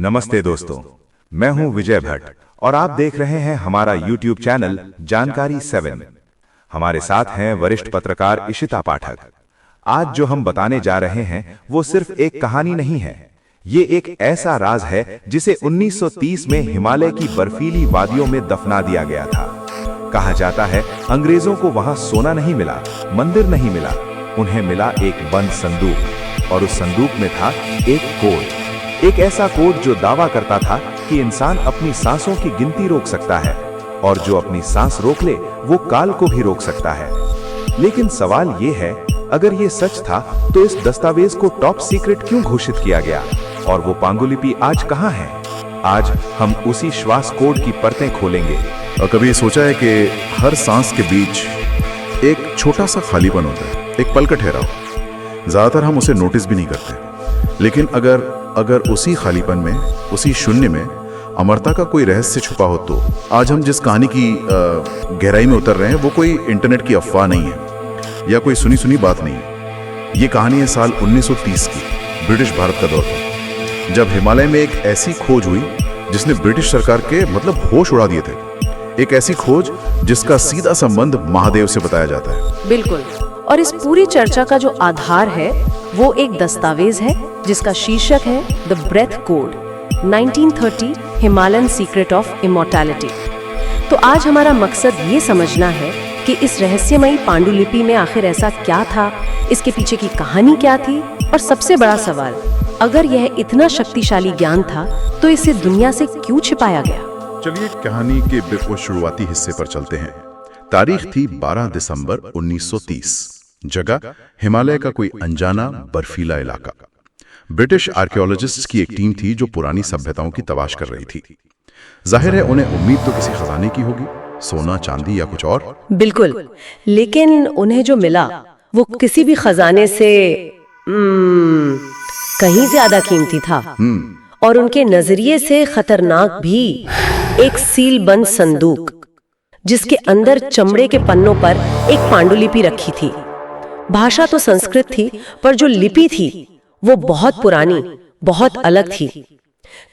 नमस्ते दोस्तों, मैं हूं विजय भट्ट और आप देख रहे हैं हमारा YouTube चैनल जानकारी 7। हमारे साथ हैं वरिष्ठ पत्रकार इशिता पाठक। आज जो हम बताने जा रहे हैं वो सिर्फ एक कहानी नहीं है, ये एक ऐसा राज है जिसे 1930 में हिमालय की बर्फीली वादियों में दफना दिया गया था। कहा जाता है अंग्रेजों को वहां सोना नहीं मिला, मंदिर नहीं मिला, उन्हें मिला एक बंद संदूक, और उस संदूक में था एक कोड। एक ऐसा कोड जो दावा करता था कि इंसान अपनी सांसों की गिनती रोक सकता है, और जो अपनी सांस रोक ले वो काल को भी रोक सकता है। लेकिन सवाल ये है, अगर ये सच था तो इस दस्तावेज को टॉप सीक्रेट क्यों घोषित किया गया, और वो पांडुलिपि आज कहाँ है? आज हम उसी श्वास कोड की परतें खोलेंगे। और कभी सोचा है कि हर सांस के बीच एक छोटा सा खालीपन होता है, एक पल का ठहराव। ज्यादातर हम उसे नोटिस भी नहीं करते, लेकिन अगर उसी खालीपन में, उसी शून्य में अमरता का कोई रहस्य छुपा हो तो आज हम जिस कहानी की गहराई में उतर रहे हैं वो कोई इंटरनेट की अफवाह नहीं है या कोई सुनी बात नहीं है। ये कहानी है साल 1930 की, ब्रिटिश भारत का दौर था, जब हिमालय में एक ऐसी खोज हुई जिसने ब्रिटिश सरकार के होश उड़ा दिए थे। एक ऐसी खोज जिसका सीधा संबंध महादेव से बताया जाता है। बिल्कुल, और इस पूरी चर्चा का जो आधार है वो एक दस्तावेज है जिसका शीर्षक है the breath code 1930 Himalayan secret of immortality. तो आज हमारा मकसद ये समझना है कि इस रहस्यमयी पांडुलिपि में आखिर ऐसा क्या था, इसके पीछे की कहानी क्या थी, और सबसे बड़ा सवाल, अगर यह इतना शक्तिशाली ज्ञान था तो इसे दुनिया से क्यों छिपाया गया? चलिए कहानी के बिल्कुल शुरुआती हिस्से पर चलते हैं। तारीख थी 12 दिसंबर 1930। जगह हिमालय का कोई अनजाना बर्फीला इलाका। ब्रिटिश आर्कियोलॉजिस्ट्स की एक टीम थी जो पुरानी सभ्यताओं की तलाश कर रही थी। जाहिर है उन्हें उम्मीद तो किसी खजाने की होगी, सोना चांदी या कुछ और। बिल्कुल, लेकिन उन्हें जो मिला वो किसी भी खजाने से कहीं ज्यादा कीमती था, और उनके नजरिए से खतरनाक भी। एक सील बंद संदूक जिसके अंदर चमड़े के पन्नों पर एक पांडुलिपि रखी थी। भाषा तो संस्कृत थी, पर जो लिपि थी वो बहुत पुरानी, बहुत अलग थी।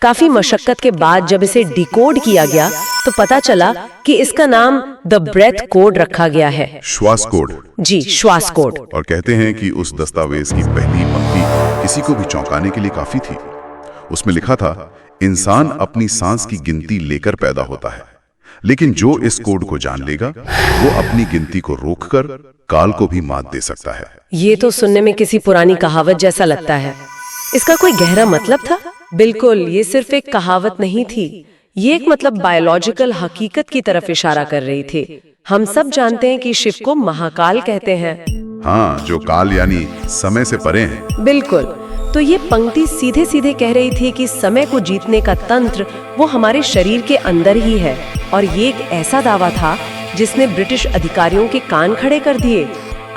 काफी मशक्कत के बाद जब इसे डिकोड किया गया तो पता चला कि इसका नाम द ब्रेथ कोड रखा गया है। श्वास कोड। जी, श्वास कोड। और कहते हैं कि उस दस्तावेज की पहली पंक्ति किसी को भी चौंकाने के लिए काफी थी। उसमें लिखा था, इंसान अपनी सांस की गिनती लेकर पैदा होता है, लेकिन जो इस कोड को जान लेगा वो अपनी गिनती को रोककर काल को भी मात दे सकता है। ये तो सुनने में किसी पुरानी कहावत जैसा लगता है। इसका कोई गहरा मतलब था? बिल्कुल, ये सिर्फ एक कहावत नहीं थी, ये एक बायोलॉजिकल हकीकत की तरफ इशारा कर रही थी। हम सब जानते हैं कि शिव को महाकाल कहते हैं। हाँ, जो काल यानी समय से परे हैं। बिल्कुल, तो ये पंक्ति सीधे सीधे कह रही थी कि समय को जीतने का तंत्र वो हमारे शरीर के अंदर ही है। और ये एक ऐसा दावा था जिसने ब्रिटिश अधिकारियों के कान खड़े कर दिए।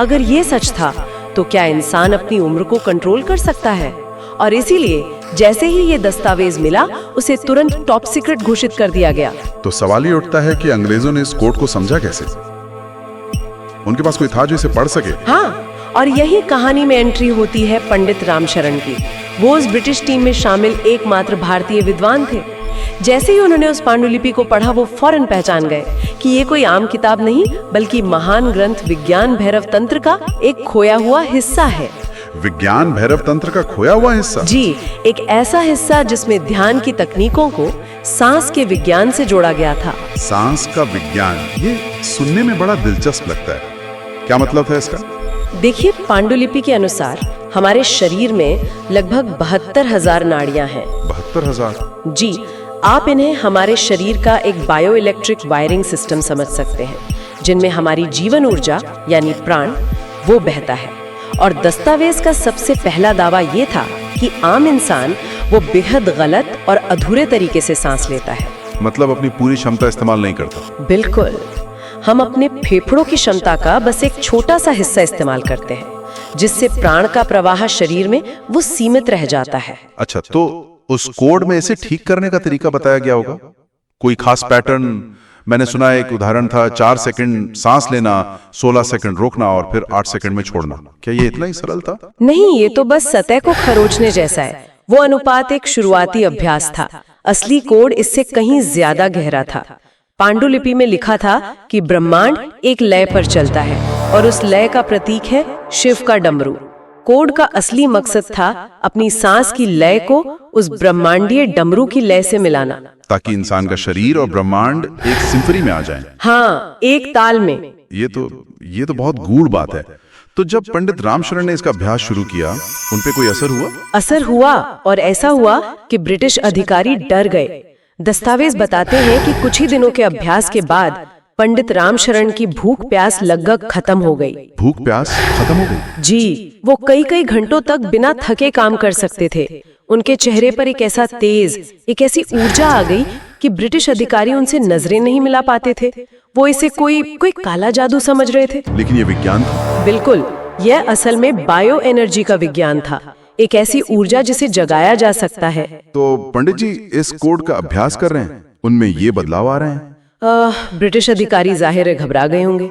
अगर ये सच था तो क्या इंसान अपनी उम्र को कंट्रोल कर सकता है? और इसीलिए जैसे ही ये दस्तावेज मिला उसे तुरंत टॉप सीक्रेट घोषित कर दिया गया। तो सवाल ये उठता है कि अंग्रेजों ने इस कोड को समझा कैसे? उनके पास कोई था जो इसे पढ़ सके? हाँ, और यही कहानी में एंट्री होती है पंडित रामशरण की। वो उस ब्रिटिश टीम में शामिल एकमात्र भारतीय विद्वान थे। जैसे ही उन्होंने उस पांडुलिपि को पढ़ा वो फौरन पहचान गए कि ये कोई आम किताब नहीं बल्कि महान ग्रंथ विज्ञान भैरव तंत्र का एक खोया हुआ हिस्सा है। विज्ञान भैरव तंत्र का खोया हुआ हिस्सा? जी, एक ऐसा हिस्सा जिसमें ध्यान की तकनीकों को सांस के विज्ञान से जोड़ा गया था। सांस का विज्ञान, ये सुनने में बड़ा दिलचस्प लगता है। क्या मतलब था इसका? देखिए, पांडुलिपि के अनुसार हमारे शरीर में लगभग 72,000 नाड़ियां हैं। 72,000? जी, आप इन्हें हमारे शरीर का एक बायो इलेक्ट्रिक वायरिंग सिस्टम समझ सकते हैं, जिनमें हमारी जीवन ऊर्जा यानी प्राण वो बहता है। और दस्तावेज का सबसे पहला दावा ये था कि आम इंसान वो बेहद गलत और अधूरे तरीके से सांस लेता है। मतलब अपनी पूरी क्षमता इस्तेमाल नहीं करता? बिल्कुल, हम अपने फेफड़ों की क्षमता का बस एक छोटा सा हिस्सा इस्तेमाल करते हैं, जिससे प्राण का प्रवाह शरीर में वो सीमित रह जाता है। अच्छा, तो उस कोड में इसे ठीक करने का तरीका बताया गया होगा? कोई खास पैटर्न? मैंने सुना एक उदाहरण था, 4 सेकंड सांस लेना, 16 सेकंड रोकना और फिर 8 सेकंड में छोड़ना। क्या ये इतना ही सरल था? नहीं, ये तो बस सतह को खरोचने जैसा है। वो अनुपात एक शुरुआती अभ्यास था। असली कोड इससे कहीं ज्यादा गहरा था। पांडुलिपि में लिखा था कि ब्रह्मांड एक लय पर चलता है और उस लय का प्रतीक है शिव का डमरू। कोड का असली मकसद था अपनी सांस की लय को उस ब्रह्मांडीय डमरू की लय से मिलाना, ताकि इंसान का शरीर और ब्रह्मांड एक सिम्फनी में आ जाएं। हाँ, एक ताल में। ये तो बहुत गूढ़ बात है। तो जब पंडित रामशरण ने इसका अभ्यास शुरू किया, उन पे कोई असर हुआ? असर हुआ, और ऐसा हुआ कि ब्रिटिश अधिकारी डर गए। दस्तावेज बताते हैं कि कुछ ही दिनों के अभ्यास के बाद पंडित रामशरण की भूख प्यास लगभग खत्म हो गई। भूख प्यास खत्म हो गई? जी, वो कई घंटों तक बिना थके काम कर सकते थे। उनके चेहरे पर एक ऐसा तेज, एक ऐसी ऊर्जा आ गई कि ब्रिटिश अधिकारी उनसे नजरें नहीं मिला पाते थे। वो इसे कोई काला जादू समझ रहे थे। लेकिन ये विज्ञान था। बिल्कुल, यह असल में बायो एनर्जी का विज्ञान था, एक ऐसी ऊर्जा जिसे जगाया जा सकता है। तो पंडित जी इस कोड का अभ्यास कर रहे हैं, उनमें ये बदलाव आ रहे हैं? ब्रिटिश अधिकारी जाहिर है घबरा गए होंगे।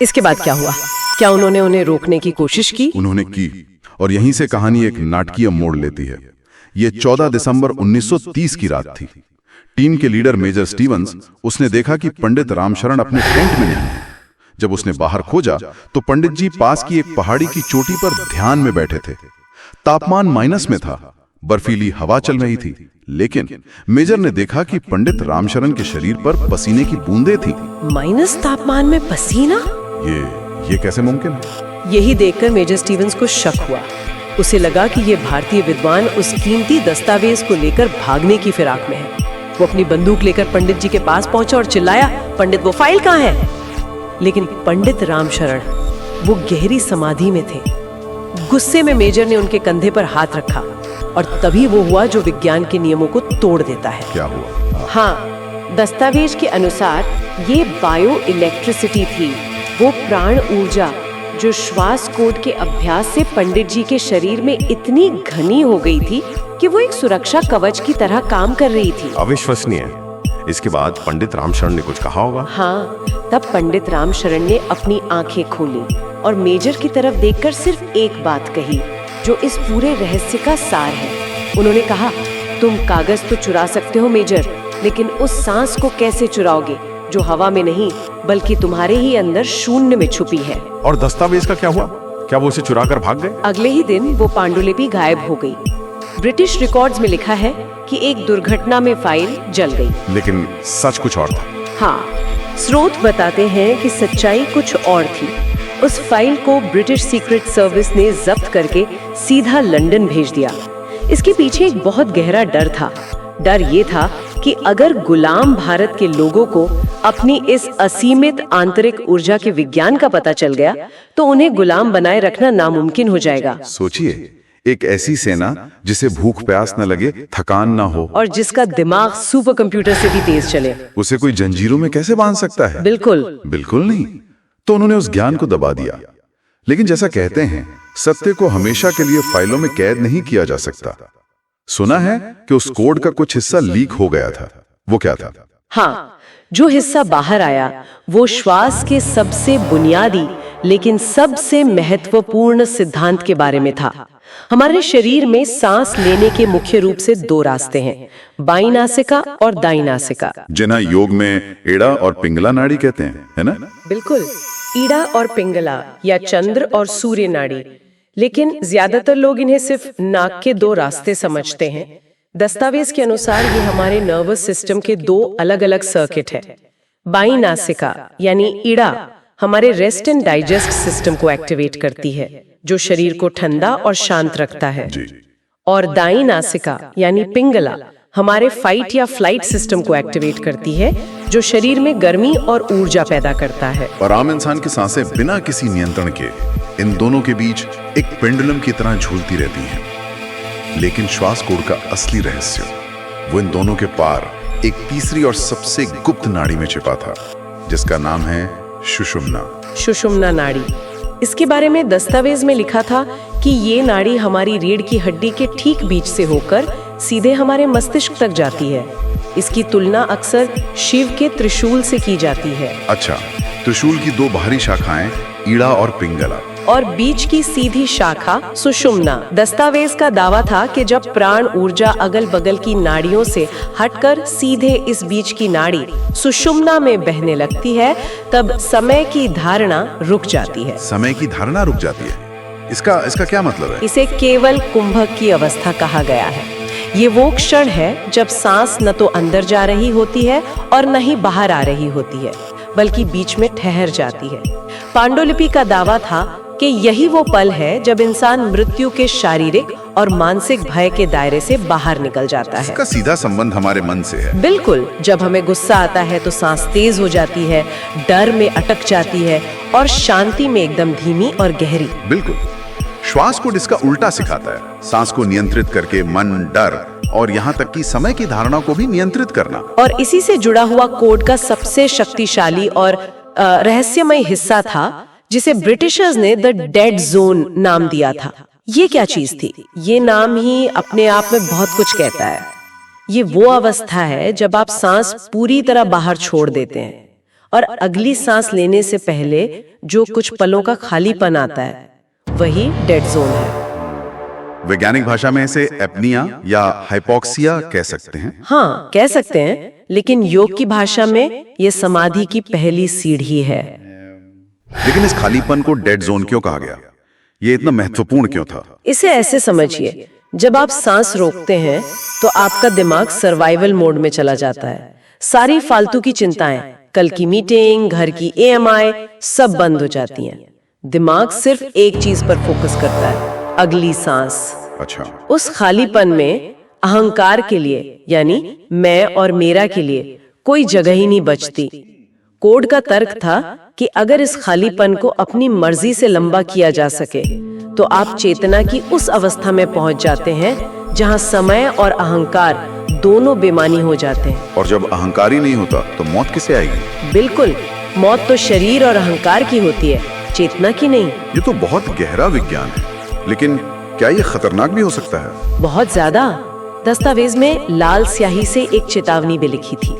इसके बाद क्या हुआ? क्या उन्होंने उन्हें रोकने की कोशिश की? उन्होंने की, और यहीं से कहानी एक नाटकीय मोड़ लेती है। ये 14 दिसंबर 1930 की रात थी। टीम के लीडर मेजर स्टीवंस, उसने देखा कि पंडित रामशरण अपने टेंट में नहीं है। जब उसने बाहर खोजा तो पंडित जी पास की एक पहाड़ी की चोटी पर ध्यान में बैठे थे। तापमान माइनस में था, बर्फीली हवा चल रही थी, लेकिन मेजर ने देखा कि पंडित रामशरण के शरीर पर पसीने की बूंदें थी। माइनस तापमान में पसीना? ये कैसे मुमकिन है? यही देखकर मेजर स्टीवंस को शक हुआ। उसे लगा कि ये भारतीय विद्वान उस कीमती दस्तावेज को लेकर भागने की फिराक में है। वो अपनी बंदूक लेकर पंडित जी के पास पहुंचा और चिल्लाया, पंडित वो फाइल कहाँ है? लेकिन पंडित रामशरण वो गहरी समाधि में थे। गुस्से में मेजर ने उनके कंधे पर हाथ रखा, और तभी वो हुआ जो विज्ञान के नियमों को तोड़ देता है। क्या हुआ? हाँ, दस्तावेज के अनुसार ये बायो इलेक्ट्रिसिटी थी, वो प्राण ऊर्जा जो श्वास कोड के अभ्यास से पंडित जी के शरीर में इतनी घनी हो गई थी कि वो एक सुरक्षा कवच की तरह काम कर रही थी। अविश्वसनीय। इसके बाद पंडित रामशरण ने कुछ कहा होगा? हाँ, तब पंडित रामशरण ने अपनी आंखें खोली और मेजर की तरफ देखकर सिर्फ एक बात कही, जो इस पूरे रहस्य का सार है। उन्होंने कहा, तुम कागज तो चुरा सकते हो मेजर, लेकिन उस सांस को कैसे चुराओगे जो हवा में नहीं बल्कि तुम्हारे ही अंदर शून्य में छुपी है। और दस्तावेज का क्या हुआ? क्या वो उसे चुरा कर भाग गए? अगले ही दिन वो पांडुलिपि गायब हो गई। ब्रिटिश रिकॉर्ड्स में लिखा है कि एक दुर्घटना में फाइल जल गई। लेकिन सच कुछ और था। हाँ, स्रोत बताते हैं कि सच्चाई कुछ और थी। उस फाइल को ब्रिटिश सीक्रेट सर्विस ने जब्त करके सीधा लंदन भेज दिया। इसके पीछे एक बहुत गहरा डर था। डर ये था कि अगर गुलाम भारत के लोगों को अपनी इस असीमित आंतरिक ऊर्जा के विज्ञान का पता चल गया तो उन्हें गुलाम बनाए रखना नामुमकिन हो जाएगा। सोचिए, एक ऐसी सेना जिसे भूख प्यास न लगे, थकान न हो, और जिसका दिमाग सुपर कंप्यूटर से भी तेज चले, उसे कोई जंजीरों में कैसे बांध सकता है? बिल्कुल नहीं। तो उन्होंने उस ज्ञान को दबा दिया। लेकिन जैसा कहते हैं, सत्य को हमेशा के लिए फाइलों में कैद नहीं किया जा सकता। सुना है कि उस कोड का कुछ हिस्सा लीक हो गया था। वो क्या था? हाँ, जो हिस्सा बाहर आया वो श्वास के सबसे बुनियादी लेकिन सबसे महत्वपूर्ण सिद्धांत के बारे में था। हमारे शरीर में सांस लेने के मुख्य रूप से दो रास्ते हैं, बाईं नासिका और दाईं नासिका, जिन्हें योग में एड़ा और पिंगला नाड़ी कहते हैं, है ना? बिल्कुल, ईड़ा और पिंगला या चंद्र और सूर्य नाड़ी। लेकिन ज्यादातर लोग इन्हें सिर्फ नाक के दो रास्ते समझते हैं। दस्तावेज के अनुसार ये हमारे नर्वस सिस्टम के दो अलग अलग सर्किट है। बाईं नासिका यानी ईड़ा हमारे रेस्ट एंड डाइजेस्ट सिस्टम को एक्टिवेट करती है, जो शरीर को ठंडा और शांत रखता है। और दाईं नासिका यानी पिंगला हमारे फाइट या फ्लाइट सिस्टम को एक्टिवेट करती है, जो शरीर में गर्मी और ऊर्जा पैदा करता है। और आम इंसान की सांसें बिना किसी नियंत्रण के इन दोनों के बीच एक पेंडुलम की तरह झूलती रहती हैं। लेकिन श्वास कोड का असली रहस्य वो इन दोनों के पार एक तीसरी और सबसे गुप्त नाड़ी में छिपा था, जिसका नाम है सुषुम्ना नाड़ी। इसके बारे में दस्तावेज में लिखा था कि ये नाड़ी हमारी रीढ़ की हड्डी के ठीक बीच से होकर सीधे हमारे मस्तिष्क तक जाती है। इसकी तुलना अक्सर शिव के त्रिशूल से की जाती है। अच्छा, त्रिशूल की दो बाहरी शाखाएं ईड़ा और पिंगला, और बीच की सीधी शाखा सुषुम्ना। दस्तावेज का दावा था कि जब प्राण ऊर्जा अगल बगल की नाड़ियों से हटकर सीधे इस बीच की नाड़ी सुषुम्ना में बहने लगती है, तब समय की धारणा रुक जाती है। समय की धारणा रुक जाती है, इसका क्या मतलब है? इसे केवल कुंभक की अवस्था कहा गया है। ये वो क्षण है जब सांस न तो अंदर जा रही होती है और न ही बाहर आ रही होती है, बल्कि बीच में ठहर जाती है। पांडुलिपि का दावा था कि यही वो पल है जब इंसान मृत्यु के शारीरिक और मानसिक भय के दायरे से बाहर निकल जाता है। इसका सीधा संबंध हमारे मन से है। बिल्कुल, जब हमें गुस्सा आता है तो सांस तेज हो जाती है, डर में अटक जाती है और शांति में एकदम धीमी और गहरी। बिल्कुल, श्वास कोड इसका उल्टा सिखाता है, सांस को नियंत्रित करके मन, डर और यहाँ तक कि समय की धारणा को भी नियंत्रित करना। और इसी से जुड़ा हुआ कोड का सबसे शक्तिशाली और रहस्यमय हिस्सा था जिसे ब्रिटिशर्स ने द डेड जोन नाम दिया था। ये क्या चीज थी? ये नाम ही अपने आप में बहुत कुछ कहता है। ये वो अवस्था है जब आप सांस पूरी तरह बाहर छोड़ देते हैं और अगली सांस लेने से पहले जो कुछ पलों का खालीपन आता है वही डेड जोन है। वैज्ञानिक भाषा में इसे एपनिया या हाइपोक्सिया कह सकते हैं। हाँ, कह सकते हैं, लेकिन योग की भाषा में ये समाधि की पहली सीढ़ी है। लेकिन इस खालीपन को डेड जोन क्यों कहा गया? ये इतना महत्वपूर्ण क्यों था? इसे ऐसे समझिए, जब आप सांस रोकते हैं तो आपका दिमाग सर्वाइवल मोड में चला जाता है। सारी फालतू की चिंताएं, कल की मीटिंग, घर की EMI सब बंद हो जाती हैं। दिमाग सिर्फ एक चीज पर फोकस करता है, अगली सांस। अच्छा। उस खालीपन में अहंकार के लिए, यानी मैं और मेरा के लिए कोई जगह ही नहीं बचती। कोड का तर्क था कि अगर इस खालीपन को अपनी मर्जी से लंबा किया जा सके तो आप चेतना की उस अवस्था में पहुंच जाते हैं जहां समय और अहंकार दोनों बेमानी हो जाते हैं। और जब अहंकार ही नहीं होता तो मौत किसे आएगी? बिल्कुल, मौत तो शरीर और अहंकार की होती है, चेतना की नहीं। ये तो बहुत गहरा विज्ञान है, लेकिन क्या ये खतरनाक भी हो सकता है? बहुत ज्यादा। दस्तावेज में लाल स्याही से एक चेतावनी भी लिखी थी।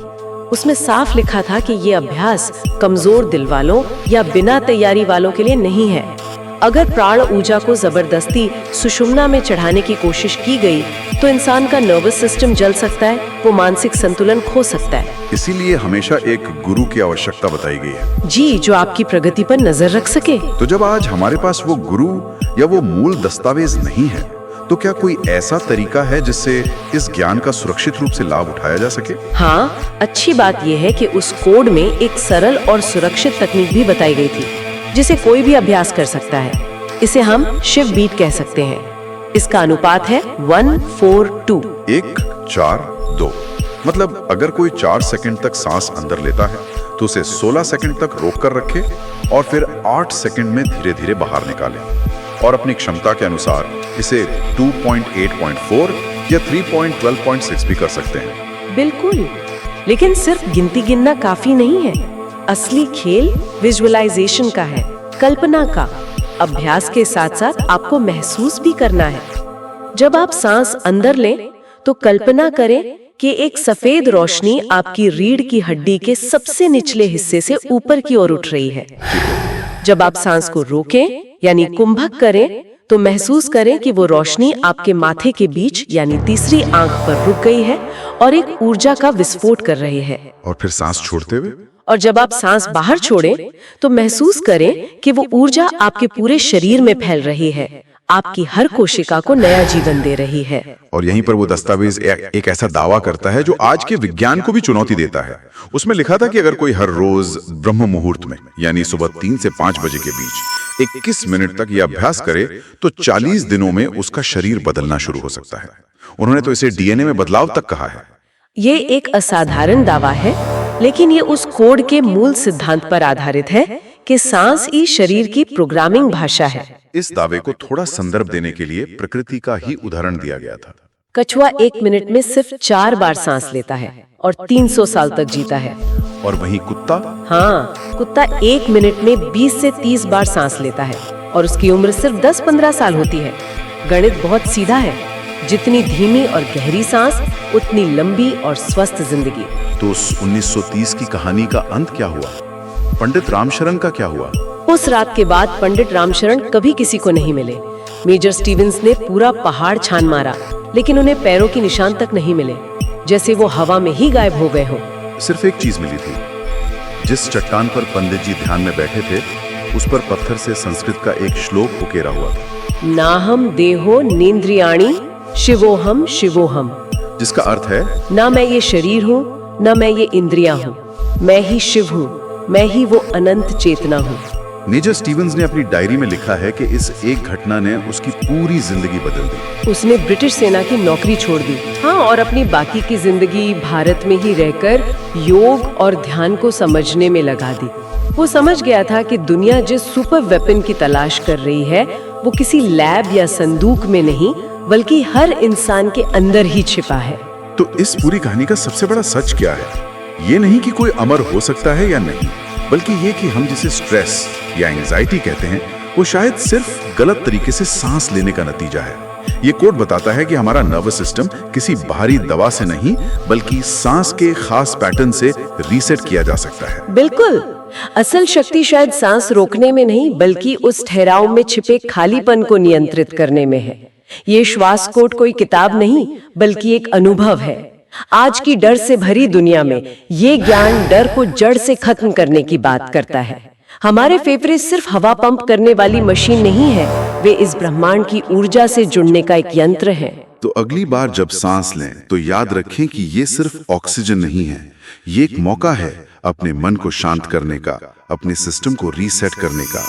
उसमें साफ लिखा था कि ये अभ्यास कमजोर दिल वालों या बिना तैयारी वालों के लिए नहीं है। अगर प्राण ऊर्जा को जबरदस्ती सुषुम्ना में चढ़ाने की कोशिश की गई तो इंसान का नर्वस सिस्टम जल सकता है, वो मानसिक संतुलन खो सकता है। इसीलिए हमेशा एक गुरु की आवश्यकता बताई गई है। जी, जो आपकी प्रगति पर नजर रख सके। तो जब आज हमारे पास वो गुरु या वो मूल दस्तावेज नहीं है, तो क्या कोई ऐसा तरीका है जिससे इस ज्ञान का सुरक्षित रूप से लाभ उठाया जा सके? हाँ, अच्छी बात यह है कि उस कोड में एक सरल और सुरक्षित तकनीक भी बताई गई थी जिसे कोई भी अभ्यास कर सकता है। इसे हम शिव बीट कह सकते हैं। इसका अनुपात है 1-4-2। 1-4-2। मतलब अगर कोई 4 सेकंड तक सांस अंदर लेता है तो उसे 16 सेकंड तक रोक कर रखे और फिर 8 सेकंड में धीरे धीरे बाहर निकाले, और अपनी क्षमता के अनुसार इसे 2.8.4 या 3.12.6 भी कर सकते हैं। बिल्कुल, लेकिन सिर्फ गिनती गिनना काफी नहीं है। असली खेल विजुअलाइजेशन का है, कल्पना का। अभ्यास के साथ साथ आपको महसूस भी करना है। जब आप सांस अंदर लें तो कल्पना करें कि एक सफेद रोशनी आपकी रीढ़ की हड्डी के सबसे निचले हिस्से से ऊपर की ओर उठ रही है। जब आप सांस को रोकें यानी कुंभक करें तो महसूस करें कि वो रोशनी आपके माथे के बीच यानी तीसरी आंख पर रुक गई है और एक ऊर्जा का विस्फोट कर रही है। और फिर सांस छोड़ते हुए? और जब आप सांस बाहर छोड़ें तो महसूस करें कि वो ऊर्जा आपके पूरे शरीर में फैल रही है, आपकी हर कोशिका को नया जीवन दे रही है। और यहीं पर वो दस्तावेज एक ऐसा दावा करता है जो आज के विज्ञान को भी चुनौती देता है। उसमें लिखा था कि अगर कोई हर रोज ब्रह्म मुहूर्त में यानी सुबह 3 से 5 बजे के बीच 21 मिनट तक यह अभ्यास करे तो 40 दिनों में उसका शरीर बदलना शुरू हो सकता है। उन्होंने तो इसे DNA में बदलाव तक कहा है। ये एक असाधारण दावा है, लेकिन ये उस कोड के मूल सिद्धांत पर आधारित है कि सांस ही शरीर की प्रोग्रामिंग भाषा है। इस दावे को थोड़ा संदर्भ देने के लिए प्रकृति का ही उदाहरण दिया गया था। कछुआ 1 मिनट में सिर्फ 4 बार सांस लेता है और 300 साल तक जीता है। और वहीं कुत्ता? हाँ, कुत्ता 1 मिनट में 20 से 30 बार सांस लेता है और उसकी उम्र सिर्फ 10-15 साल होती है। गणित बहुत सीधा है, जितनी धीमी और गहरी सांस उतनी लंबी और स्वस्थ जिंदगी। तो उस 1930 की कहानी का अंत क्या हुआ? पंडित रामशरण का क्या हुआ? उस रात के बाद पंडित रामशरण कभी किसी को नहीं मिले। मेजर स्टीवेंस ने पूरा पहाड़ छान मारा, लेकिन उन्हें पैरों के निशान तक नहीं मिले, जैसे वो हवा में ही गायब हो गए हों। सिर्फ एक चीज मिली थी। जिस चट्टान पर पंडित जी ध्यान में बैठे थे, उस पर पत्थर से संस्कृत का एक श्लोक उकेरा हुआ था। नाहम देहो नेन्द्रियाणि शिवोहम शिवोहम, जिसका अर्थ है, ना मैं ये शरीर हूँ, ना मैं ये इंद्रियां हूँ, मैं ही शिव हूँ, मैं ही वो अनंत चेतना हूँ। मेजर स्टीवेंस ने अपनी डायरी में लिखा है कि इस एक घटना ने उसकी पूरी जिंदगी बदल दी। उसने ब्रिटिश सेना की नौकरी छोड़ दी, हाँ, और अपनी बाकी की जिंदगी भारत में ही रहकर योग और ध्यान को समझने में लगा दी। वो समझ गया था कि दुनिया जिस सुपर वेपन की तलाश कर रही है, वो किसी लैब या संदूक में नहीं, बल्कि हर इंसान के अंदर ही छिपा है। तो इस पूरी कहानी का सबसे बड़ा सच क्या है? ये नहीं कि कोई अमर हो सकता है या नहीं, बल्कि ये कि हम जिसे स्ट्रेस या एंजाइटी कहते हैं, वो शायद सिर्फ गलत तरीके से सांस लेने का नतीजा है। ये कोट बताता है कि हमारा नर्वस सिस्टम किसी बाहरी दवा से नहीं, बल्कि सांस के खास पैटर्न से रीसेट किया जा सकता है। बिल्कुल, असल शक्ति शायद सांस रोकने में नहीं, बल्कि उस ठहराव में छिपे खालीपन को नियंत्रित करने में है। ये श्वास कोट कोई किताब नहीं, बल्कि एक अनुभव है। आज की डर से भरी दुनिया में ये ज्ञान डर को जड़ से खत्म करने की बात करता है। हमारे फेफड़े सिर्फ हवा पंप करने वाली मशीन नहीं है, वे इस ब्रह्मांड की ऊर्जा से जुड़ने का एक यंत्र है। तो अगली बार जब सांस लें, तो याद रखें कि ये सिर्फ ऑक्सीजन नहीं है, ये एक मौका है अपने मन को शांत करने का, अपने सिस्टम को रीसेट करने का।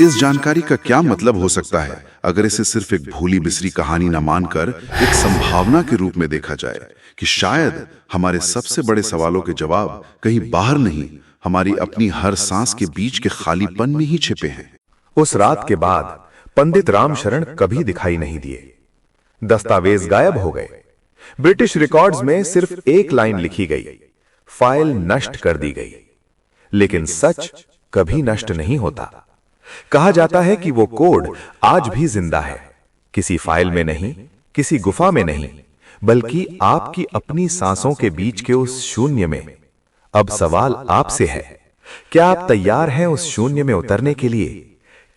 इस जानकारी का क्या मतलब हो सकता है अगर इसे सिर्फ एक भूली बिसरी कहानी न मानकर एक संभावना के रूप में देखा जाए कि शायद हमारे सबसे बड़े सवालों के जवाब कहीं बाहर नहीं, हमारी अपनी हर सांस के बीच के खालीपन में ही छिपे हैं। उस रात के बाद पंडित रामशरण कभी दिखाई नहीं दिए। दस्तावेज गायब हो गए। ब्रिटिश रिकॉर्ड्स में सिर्फ एक लाइन लिखी गई, फाइल नष्ट कर दी गई। लेकिन सच कभी नष्ट नहीं होता। कहा जाता है कि वो कोड आज भी जिंदा है, किसी फाइल में नहीं, किसी गुफा में नहीं, बल्कि आपकी अपनी सांसों के बीच के उस शून्य में। अब सवाल आपसे है, क्या आप तैयार हैं उस शून्य में उतरने के लिए?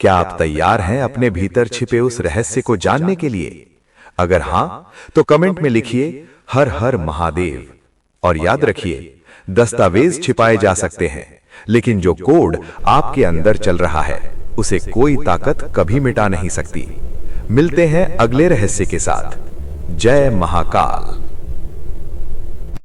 क्या आप तैयार हैं अपने भीतर छिपे उस रहस्य को जानने के लिए? अगर हां, तो कमेंट में लिखिए हर हर महादेव। और याद रखिए, दस्तावेज छिपाए जा सकते हैं, लेकिन जो कोड आपके अंदर चल रहा है, उसे कोई ताकत कभी मिटा नहीं सकती। मिलते हैं अगले रहस्य के साथ। जय महाकाल।